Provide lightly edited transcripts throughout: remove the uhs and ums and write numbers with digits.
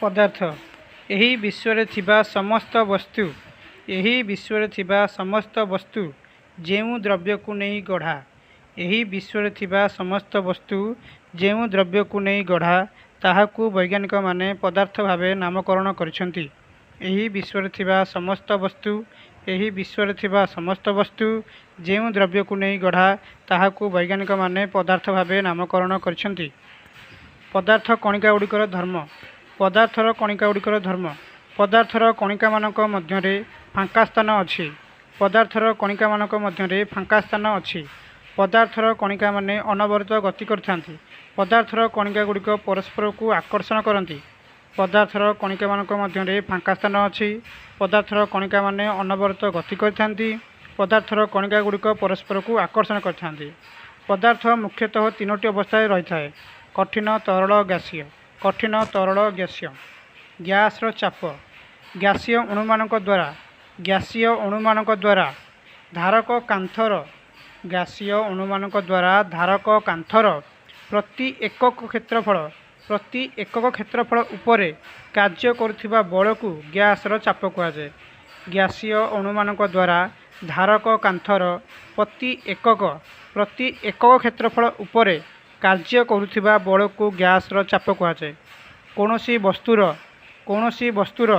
पदार्थ एही विश्वरे थिबा समस्त वस्तु जेउ द्रव्य को नहीं गढ़ा एही विश्वरे थिबा समस्त वस्तु जेउ द्रव्य को नहीं गढ़ा ताहाकू वैज्ञानिक माने पदार्थ भावे नामकरण करिसेंती। एही विश्वरे थिबा समस्त वस्तु जेउ द्रव्य को नहीं गढ़ा ताहाकू वैज्ञानिक माने पदार्थ भावे नामकरण करिसेंती। पदार्थ कणिका गुड़िकर धर्म पदार्थर कणिका गुड़िकर धर्म पदार्थर कणिका मानक मध्यरे फांका स्थान अछि। पदार्थर कणिका मानक मध्यरे फांका स्थान अछि। पदार्थर कणिका माने अनवरत गति करथांती। पदार्थर कणिका गुड़िक परस्पर को आकर्षण करती। पदार्थर कणिका मानक मध्यरे फांका स्थान अछि। पदार्थर कणिका माने अनवरत गति करथांती। पदार्थर कणिका गुड़िक परस्पर को आकर्षण करथांती। पदार्थ मुख्यतः तीनोटी अवस्था रही थाए, कठिन तरल गैसीय। कठिन तरल गैसीय गैसर चाप गैसीय अणुमानक द्वारा धारक कांथर गैसीय अणुमानक द्वारा धारक कांथर प्रति एकक क्षेत्रफल उपरे कार्य करुथिबा बल को गैसर चाप कहुए। गैसीय अणुमानक द्वारा धारक कांथर प्रति एकक क्षेत्रफल उपरे कार्य करुथिबा बल को गैसर चाप कहुए। कौनसी वस्तुर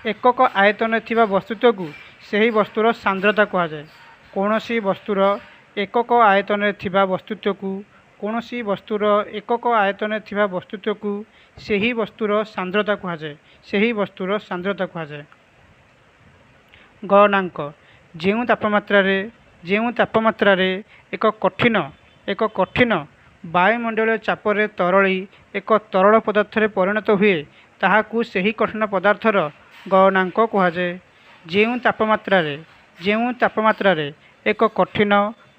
एकक आयतन थिबा वस्तुत्व को सही वस्तुर सांद्रता कहुए। कौनसी वस्तुर एकक आयतन थिबा वस्तुत्व को सही वस्तुर सांद्रता कहुए। गलनांक जेउ तापमात्रा रे एक कठिन वायुमंडलीय चापरे तरली एक तरल पदार्थ परिणत हुए ताहाकू सही कठिन पदार्थर गलनांक कहुए। जेउ तापमात्रा रे एक कठिन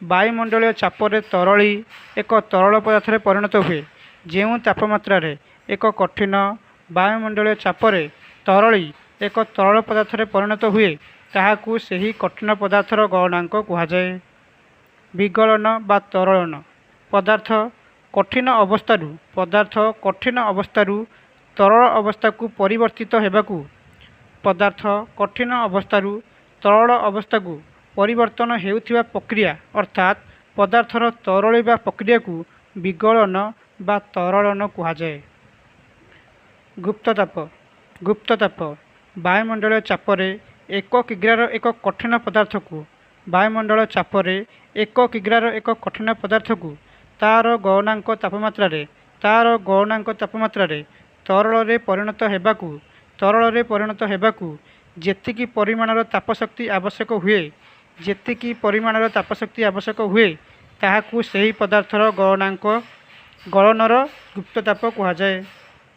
वायुमंडलीय चापरे तरली एक तरल पदार्थ परिणत हुए। जेउ तापमात्रा रे एक कठिन वायुमंडलीय चापरे तरली एक तरल पदार्थ परिणत हुए ताहाकू सही कठिन पदार्थर गलनांक कहुए। विगलन बा तरलन पदार्थ कठिन अवस्थारू तरल अवस्था को परिवर्तित हेबाकू परिवर्तन हेउथिबा प्रक्रिया अर्थात पदार्थर तरलिबा प्रक्रिया को विगलन बा तरलन कहुए। गुप्तताप वायुमंडलीय चापरे 1 किग्रार एक कठिन पदार्थ को तार गलनांक तापमात्रा रे तरल रे परिणत हेबाकू जेतिकी परिमाणर तापशक्ति आवश्यक हुए ताहाकू सही पदार्थर गलनर गुप्तताप कहुए।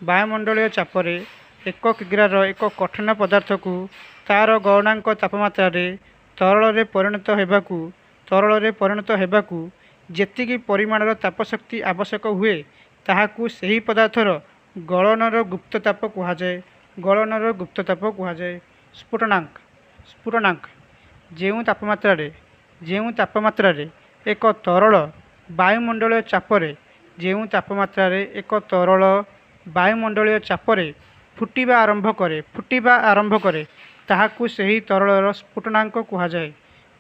वायुमंडलीय चापरे 1 किग्रार एक कठिन पदार्थ को तार गलनांक तापमात्रा रे तरल रे परिणत हेबाकू जेतिकी परिमाणर तापशक्ति आवश्यक हुए ताहाकू सही पदार्थर गलनर गुप्तताप कहुए। स्फुटनांक जेउ तापमात्रा रे एक तरल वायुमंडलीय चापरे फुटिबा आरंभ करे ताहाकू सही तरलर स्फुटनांक कहुए।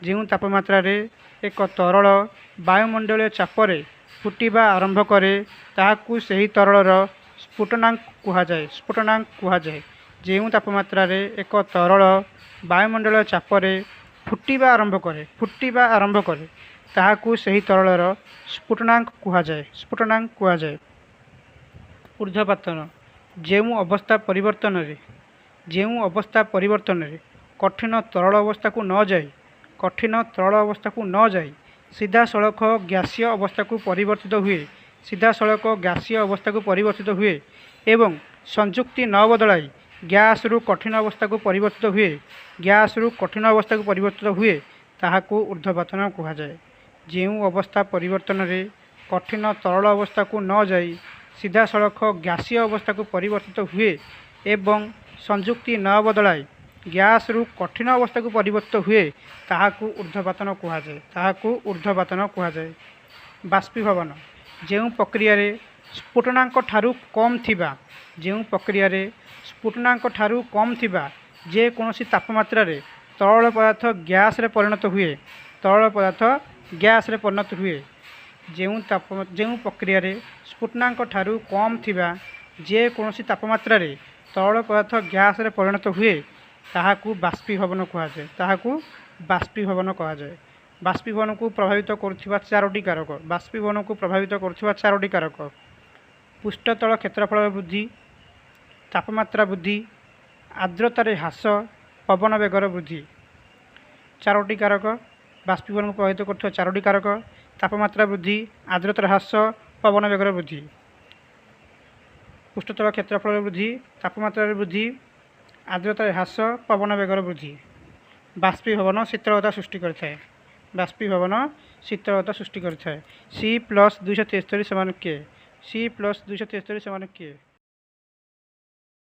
जेउ तापमात्रा रे एक तरल वायुमंडलीय चापरे फुटिबा आरंभ करे ताहाकू सही तरलर स्फुटनांक कहुए। जेउ तापमात्रा रे एक तरल वायुमंडलीय चापरे फुटिबा आरंभ करे ताहाकू सही तरलर स्फुटनांक कहुए। ऊर्ध्वपातन जेउ अवस्था परिवर्तन रे कठिन तरल अवस्था को न जाई सीधा सड़क गैसीय अवस्था को परिवर्तित हुए एवं संयुक्ति न बदलाई गैस रु कठिन अवस्था को परिवर्तित हुए ताहाकू ऊर्ध्वपातन कहुए। जेउ अवस्था परिवर्तन रे कठिन तरल अवस्था को न जाई सीधा सड़क गैसीय अवस्था को परिवर्तित हुए एवं संयुक्ति न बदलाई गैस रु कठिन अवस्था को परिवर्तित हुए ताहाकू ऊर्ध्वपातन कहुए। बाष्पीभवन जेउ प्रक्रिया स्फुटनांक ठारू कम थिबा ଯେଉଁ ପ୍ରକ୍ରିୟାରେ ସ୍ଫୁଟନାଙ୍କ ଠାରୁ କମ୍ ଥିବା ଯେକୌଣସି ତାପମାତ୍ରାରେ ତରଳ ପଦାର୍ଥ ଗ୍ୟାସରେ ପରିଣତ ହୁଏ ତରଳ ପଦାର୍ଥ ଗ୍ୟାସରେ ପରିଣତ ହୁଏ ଯେଉଁ ପ୍ରକ୍ରିୟାରେ ସ୍ଫୁଟନାଙ୍କ ଠାରୁ କମ୍ ଥିବା ଯେକୌଣସି ତାପମାତ୍ରାରେ ତରଳ ପଦାର୍ଥ ଗ୍ୟାସରେ ପରିଣତ ହୁଏ ତାହାକୁ ବାଷ୍ପୀଭବନ କୁହାଯାଏ ବାଷ୍ପୀଭବନକୁ ପ୍ରଭାବିତ କରୁଥିବା ଚାରୋଟି କାରକ पृष्ठतल क्षेत्रफल वृद्धि तापमात्रा वृद्धि आर्द्रतार ह्रास पवन बेगर वृद्धि चारोटी कारक बाष्पीभवन को प्रभावित कर चारोटी कारक तापमात्रा वृद्धि आर्द्रतार ह्रास पवन बेगर वृद्धि पृष्ठतल क्षेत्रफल वृद्धि तापमात्रा वृद्धि आर्द्रतार ह्रास पवन बेगर वृद्धि बाष्पीभवन शीतलता सृष्टि करें C+273 = K C+273 = K